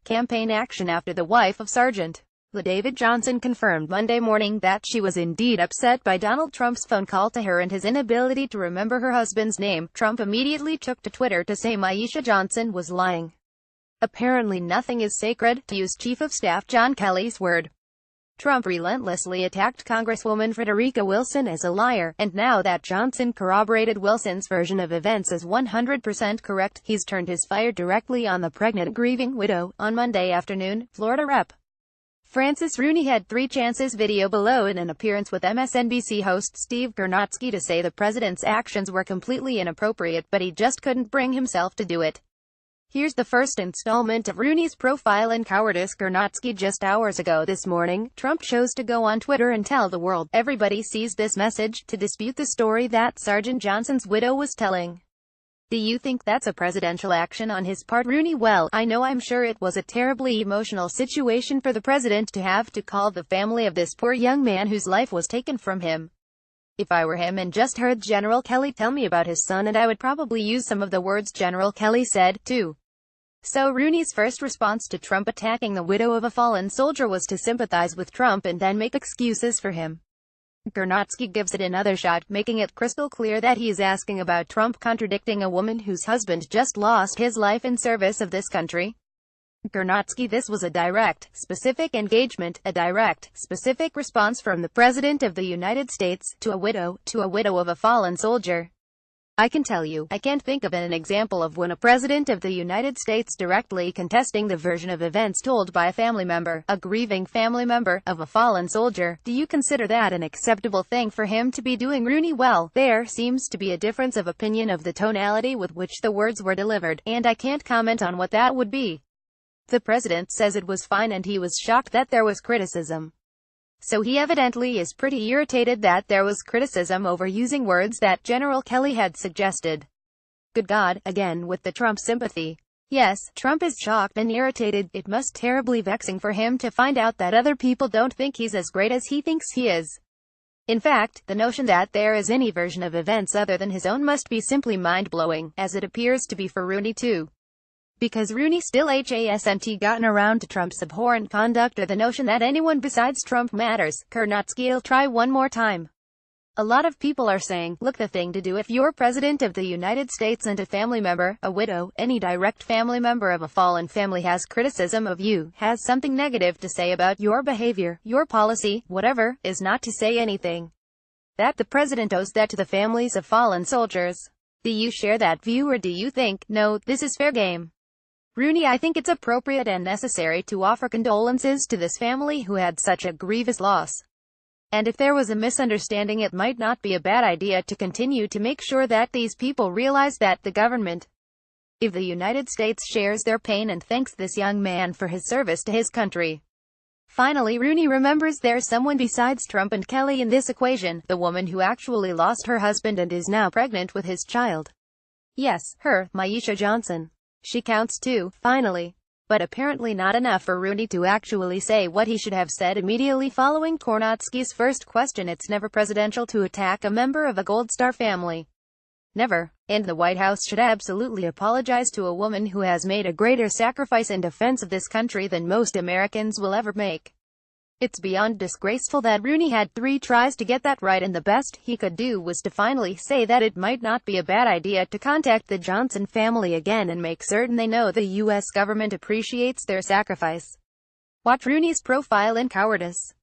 campaign action after the wife of Sergeant David Johnson confirmed Monday morning that she was indeed upset by Donald Trump's phone call to her and his inability to remember her husband's name. Trump immediately took to Twitter to say Maisha Johnson was lying. Apparently nothing is sacred, to use Chief of Staff John Kelly's word. Trump relentlessly attacked Congresswoman Frederica Wilson as a liar, and now that Johnson corroborated Wilson's version of events as 100% correct, he's turned his fire directly on the pregnant, grieving widow. On Monday afternoon, Florida Rep. Francis Rooney had 3 chances, video below, in an appearance with MSNBC host Steve Gurnotsky, to say the president's actions were completely inappropriate, but he just couldn't bring himself to do it. Here's the first installment of Rooney's profile in cowardice. Gurnotsky: just hours ago this morning, Trump chose to go on Twitter and tell the world, everybody sees this message, to dispute the story that Sergeant Johnson's widow was telling. Do you think that's a presidential action on his part? Rooney: well, I'm sure it was a terribly emotional situation for the president to have to call the family of this poor young man whose life was taken from him. If I were him and just heard General Kelly tell me about his son, and I would probably use some of the words General Kelly said, too. So Rooney's first response to Trump attacking the widow of a fallen soldier was to sympathize with Trump and then make excuses for him. Gurnotsky gives it another shot, making it crystal clear that he is asking about Trump contradicting a woman whose husband just lost his life in service of this country. Gurnotsky: this was a direct, specific engagement, a direct, specific response from the President of the United States, to a widow of a fallen soldier. I can tell you, I can't think of an example of when a President of the United States directly contesting the version of events told by a family member, a grieving family member, of a fallen soldier. Do you consider that an acceptable thing for him to be doing? Rooney: well, there seems to be a difference of opinion of the tonality with which the words were delivered, and I can't comment on what that would be. The president says it was fine and he was shocked that there was criticism. So he evidently is pretty irritated that there was criticism over using words that General Kelly had suggested. Good God, again with the Trump sympathy. Yes, Trump is shocked and irritated. It must terribly vexing for him to find out that other people don't think he's as great as he thinks he is. In fact, the notion that there is any version of events other than his own must be simply mind-blowing, as it appears to be for Rooney too. Because Rooney still hasn't gotten around to Trump's abhorrent conduct or the notion that anyone besides Trump matters. Gurnotsky'll try one more time. A lot of people are saying, look, the thing to do if you're President of the United States and a family member, a widow, any direct family member of a fallen family has criticism of you, has something negative to say about your behavior, your policy, whatever, is not to say anything. That the president owes that to the families of fallen soldiers. Do you share that view, or do you think, no, this is fair game? Rooney: I think it's appropriate and necessary to offer condolences to this family who had such a grievous loss. And if there was a misunderstanding, it might not be a bad idea to continue to make sure that these people realize that the government of the United States shares their pain and thanks this young man for his service to his country. Finally, Rooney remembers there's someone besides Trump and Kelly in this equation, the woman who actually lost her husband and is now pregnant with his child. Yes, her, Maisha Johnson. She counts too, finally. But apparently not enough for Rooney to actually say what he should have said immediately following Gurnotsky's first question. It's never presidential to attack a member of a Gold Star family. Never. And the White House should absolutely apologize to a woman who has made a greater sacrifice in defense of this country than most Americans will ever make. It's beyond disgraceful that Rooney had 3 tries to get that right, and the best he could do was to finally say that it might not be a bad idea to contact the Johnson family again and make certain they know the U.S. government appreciates their sacrifice. Watch Rooney's profile in cowardice.